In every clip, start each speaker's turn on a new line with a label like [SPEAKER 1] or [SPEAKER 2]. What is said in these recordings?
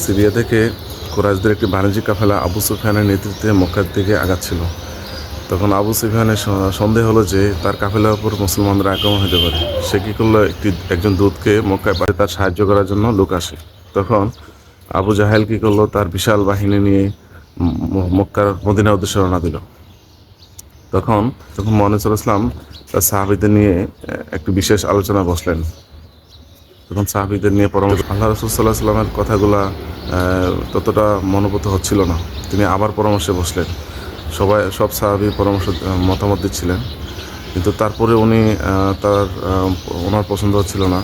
[SPEAKER 1] Syria থেকে কুরাইশদের একটি বাণিজ্যিক কাফেলা আবু সুফিয়ানের নেতৃত্বে মক্কার দিকে আগাচ্ছিল। তখন আবু সুফিয়ানের সন্দেহ হলো যে তার কাফেলার উপর মুসলমানরা আক্রমণ হতে পারে। সে কী করলো, একজন দূতকে মক্কায় পাঠিয়ে তার সাহায্য করার জন্য লোক আসে। তখন আবু জাহেল কী করলো, তার বিশাল বাহিনী নিয়ে মক্কার মদিনার উদ্দেশ্যে রওনা দিল। তখন মুহাম্মদ সাল্লাল্লাহু আলাইহি ওয়াসাল্লাম তার সাহাবীদের নিয়ে একটি বিশেষ আলোচনা বসলেন। তখন সাহাবীদের নিয়ে পরামর্শ, আল্লাহ রাসূল সাল্লাল্লাহু আলাইহি ওয়াসাল্লামের কথাগুলা ততটা মনোভূত হচ্ছিল না। তিনি আবার পরামর্শে বসলেন। সব সাহাবী মতামত দিচ্ছিলেন, কিন্তু তারপরে উনি ওনার পছন্দ হচ্ছিল না।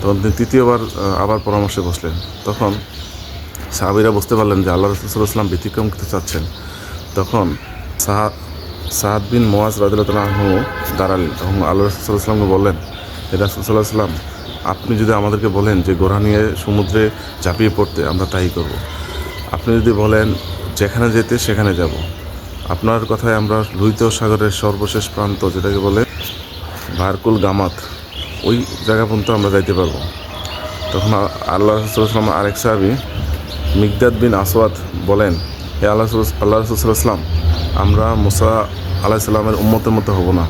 [SPEAKER 1] তখন তিনি তৃতীয়বার আবার পরামর্শে বসলেন। তখন সাহাবীরা বুঝতে পারলেন যে আল্লাহ রাসূল সাল্লাল্লাহু আলাইহি ওয়াসাল্লাম ব্যতিক্রম করতে চাচ্ছেন। তখন সাদ বিন মুআজ রাদিয়াল্লাহু আনহু দাঁড়ালেন। তখন আল্লাহ রাসূল সাল্লাল্লাহু আলাইহি ওয়াসাল্লাম বললেন, হে রাসূল সাল্লাল্লাহু আলাইহি ওয়াসাল্লাম, আপনি যদি আমাদেরকে বলেন যে ঘোড়া নিয়ে সমুদ্রে ঝাঁপিয়ে পড়তে, আমরা তাই করব। আপনি যদি বলেন যেখানে যেতে সেখানে যাব। আপনার কথায় আমরা লোহিত সাগরের সর্বশেষ প্রান্ত, যেটাকে বলে বারকুল গামাত, ওই জায়গা পর্যন্ত আমরা যাইতে পারবো। তখন আল্লাহ রাসূল সাল্লাল্লাহু আলাইহি ওয়াসাল্লাম আরেক সাহাবী মিকদাদ বিন আসওয়াদ বলেন, হে আল্লাহ রাসূল সাল্লাল্লাহু আলাইহি ওয়াসাল্লাম, আমরা মুসা আলাইহিস সালামের উম্মতের মতো হব না,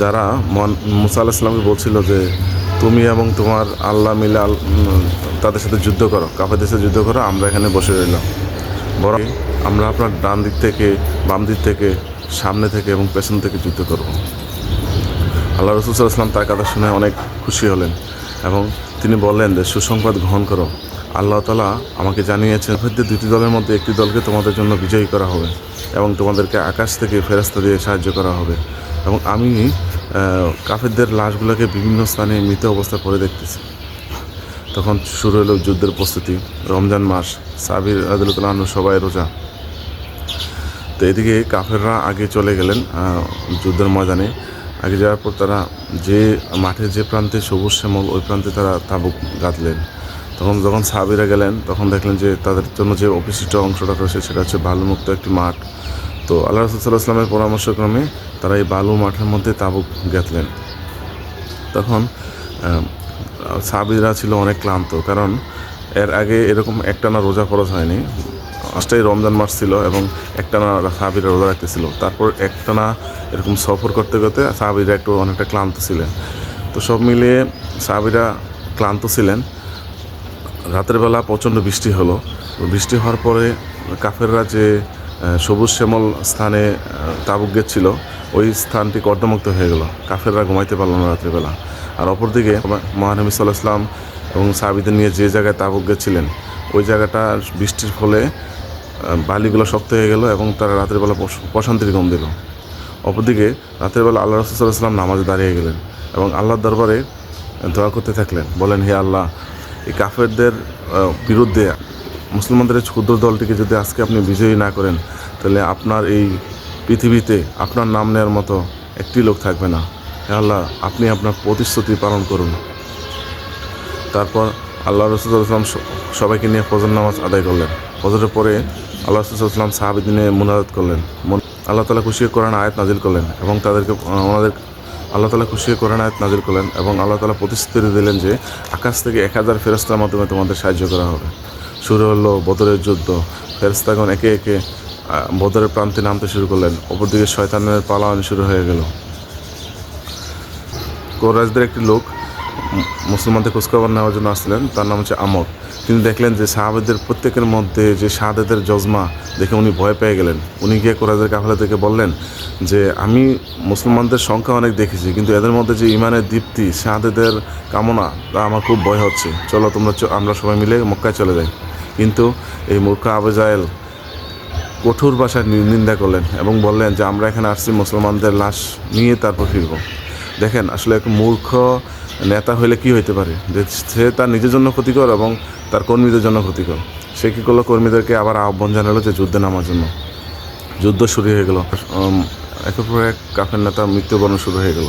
[SPEAKER 1] যারা মুসা আলাইহিস সালামকে বলছিল যে তুমি এবং তোমার আল্লাহ মিলে তাদের সাথে যুদ্ধ করো, কাফেরদের সাথে যুদ্ধ করো, আমরা এখানে বসে রইলাম। বরং আমরা আপনার ডান দিক থেকে, বাম দিক থেকে, সামনে থেকে এবং পেছন থেকে যুদ্ধ করব। আল্লাহ রাসূল সাল্লাল্লাহু আলাইহি ওয়াসাল্লাম তার কথা শুনে অনেক খুশি হলেন এবং তিনি বললেন যে সুসংবাদ গ্রহণ করো, আল্লাহ তাআলা আমাকে জানিয়েছেন কাফেরদের দুটি দলের মধ্যে একটি দলকে তোমাদের জন্য বিজয়ী করা হবে এবং তোমাদেরকে আকাশ থেকে ফেরেশতা দিয়ে সাহায্য করা হবে। এবং আমি কাফেরদের লাশগুলোকে বিভিন্ন স্থানে মৃত অবস্থায় পড়ে দেখতেছি। তখন শুরু হলো যুদ্ধের প্রস্তুতি। রমজান মাস, সাহাবী রাদিয়াল্লাহু আনহু সবাই রোজা। তো এদিকে কাফেররা আগে চলে গেলেন যুদ্ধের ময়দানে। আগে যাওয়ার পর তারা যে মাঠের যে প্রান্তে সবুজ শ্যামল, ওই প্রান্তে তারা তাঁবুক গাঁথলেন। যখন সাহাবীরা গেলেন, তখন দেখলেন যে তাদের জন্য যে অবশিষ্ট অংশটা রয়েছে সেটা হচ্ছে বালুমুক্ত একটি মাঠ। তো আল্লাহ রাসূল সাল্লাল্লাহু আলাইহি ওয়াসাল্লামের পরামর্শক্রমে তারা এই বালু মাঠের মধ্যে তাঁবুক গাঁথলেন। তখন সাহাবীরা ছিল অনেক ক্লান্ত, কারণ এর আগে এরকম একটানা রোজা ফরজ হয়নি। 5টাই রমজান মাস ছিল এবং একটানা সাহাবীরা রোজা রাখতেছিল। তারপর একটানা এরকম সফর করতে করতে সাহাবীরা অনেকটা ক্লান্ত ছিলেন। তো সব মিলিয়ে সাহাবীরা ক্লান্ত ছিলেন। রাতের বেলা প্রচণ্ড বৃষ্টি হলো। বৃষ্টি হওয়ার পরে কাফেররা যে সবুজ শ্যামল স্থানে তাঁবুক গেছিল, ওই স্থানটি কর্দমাক্ত হয়ে গেল। কাফেররা ঘুমাইতে পারল না রাত্রিবেলা। আর অপরদিকে মহানবী সাল্লাল্লাহু আলাইহি ওয়াসাল্লাম এবং সাহাবীদের নিয়ে যে জায়গায় তাঁবুক গেছিলেন, ওই জায়গাটা বৃষ্টির ফলে বালিগুলো শক্ত হয়ে গেল এবং তারা রাত্রিবেলা প্রশান্তির ঘুম দিল। অপরদিকে রাতের বেলা আল্লাহ রাসূল সাল্লাল্লাহু আলাইহি ওয়াসাল্লাম নামাজে দাঁড়িয়ে গেলেন এবং আল্লাহর দরবারে দোয়া করতে থাকলেন। বলেন, হে আল্লাহ, এই কাফেরদের বিরুদ্ধে মুসলমানদের ক্ষুদ্র দলটিকে যদি আজকে আপনি বিজয়ী না করেন, তাহলে আপনার এই পৃথিবীতে আপনার নাম নেওয়ার মতো একটি লোক থাকবে না। হে আল্লাহ, আপনি আপনার প্রতিশ্রুতি পালন করুন। তারপর আল্লাহ রাসূল সাল্লাল্লাহু আলাইহি ওয়াসাল্লাম সবাইকে নিয়ে ফজর নামাজ আদায় করলেন। ফজরের পরে আল্লাহ রাসূল সাল্লাল্লাহু আলাইহি ওয়াসাল্লাম সাহাবীদের নিয়ে মুনাজাত করলেন। আল্লাহ তাআলা খুশি হয়ে কোরআন আয়াত নাজিল করলেন এবং আল্লাহ তাআলা খুশি হয়ে কোরআন আয়াত নাজিল করলেন এবং আল্লাহ তাআলা প্রতিশ্রুতি দিলেন যে আকাশ থেকে 1000 ফেরেশতার মাধ্যমে তোমাদের সাহায্য করা হবে। শুরু হলো বদরের যুদ্ধ। ফেরেশতাগণ একে একে বদরের প্রান্তে নামতে শুরু করলেন। অপরদিকে শয়তানের পালাওয়ানি শুরু হয়ে গেল। কুরাইশদের একটি লোক মুসলমানদের খোঁজখবর নেওয়ার জন্য আসছিলেন, তার নাম হচ্ছে আমর। তিনি দেখলেন যে সাহাবীদের প্রত্যেকের মধ্যে যে শাহাদাতের জজমা দেখে উনি ভয় পেয়ে গেলেন। উনি গিয়ে কুরাইশদের কাফেলা থেকে বললেন যে আমি মুসলমানদের সংখ্যা অনেক দেখেছি, কিন্তু এদের মধ্যে যে ঈমানের দীপ্তি, শাহাদাতের কামনা, তা আমার খুব ভয় হচ্ছে। চলো আমরা সবাই মিলে মক্কায় চলে যাই। কিন্তু এই মূর্খ আবু জাহেল কঠোর ভাষায় নিন্দা করলেন এবং বললেন যে আমরা এখানে আসছি মুসলমানদের লাশ নিয়ে তারপর ফিরব। দেখেন, আসলে এক মূর্খ নেতা হইলে কি হইতে পারে, যে সে তার নিজের জন্য ক্ষতিকর এবং তার কর্মীদের জন্য ক্ষতিকর। সে কী করলো, কর্মীদেরকে আবার আহ্বান জানালো যে যুদ্ধে নামার জন্য। যুদ্ধ শুরু হয়ে গেল। একের পর এক কাফের নেতা মৃত্যুবরণ শুরু হয়ে গেল।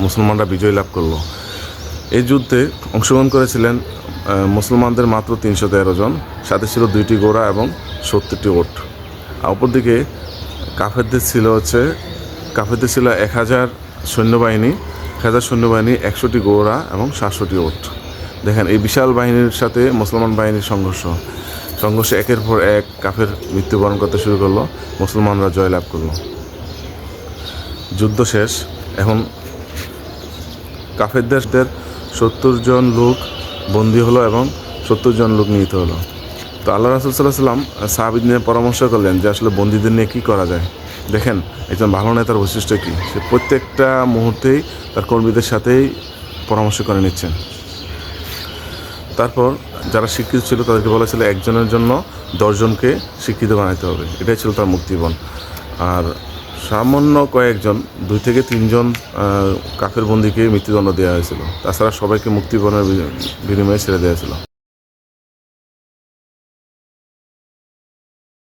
[SPEAKER 1] মুসলমানরা বিজয় লাভ করলো। এই যুদ্ধে অংশগ্রহণ করেছিলেন মুসলমানদের মাত্র 313 জন, সাথে ছিল 2টি ঘোড়া এবং 70টি ওট। অপরদিকে কাফেরদের ছিল 1000 সৈন্যবাহিনী, 100টি ঘোড়া এবং 700টি ওট। দেখেন এই বিশাল বাহিনীর সাথে মুসলমান বাহিনীর সংঘর্ষে একের পর এক কাফের মৃত্যুবরণ করতে শুরু করলো, মুসলমানরা জয়লাভ করলো। যুদ্ধ শেষ। এখন কাফেরদের 70 জন লোক বন্দী হলো এবং 70 জন লোক নিহত হলো। তো আল্লাহ রাসূল সাল্লাল্লাহু আলাইহি ওয়াসাল্লাম সাহাবীদের পরামর্শ করলেন যে আসলে বন্দীদের নিয়ে কী করা যায়। দেখেন একজন ভালো নেতার বৈশিষ্ট্য কী, সে প্রত্যেকটা মুহূর্তেই তার কর্মীদের সাথেই পরামর্শ করে নিচ্ছেন। তারপর যারা শিক্ষিত ছিল তাদেরকে বলেছিল একজনের জন্য 10 জনকে শিক্ষিত বানাইতে হবে, এটাই ছিল তার মুক্তিপণ। আর সামান্য কয়েকজন 2 থেকে 3 জন কাফের বন্দীকে মৃত্যুদণ্ড দেওয়া হয়েছিল, তাছাড়া সবাইকে মুক্তিপণের বিনিময়ে ছেড়ে দেওয়া হয়েছিল।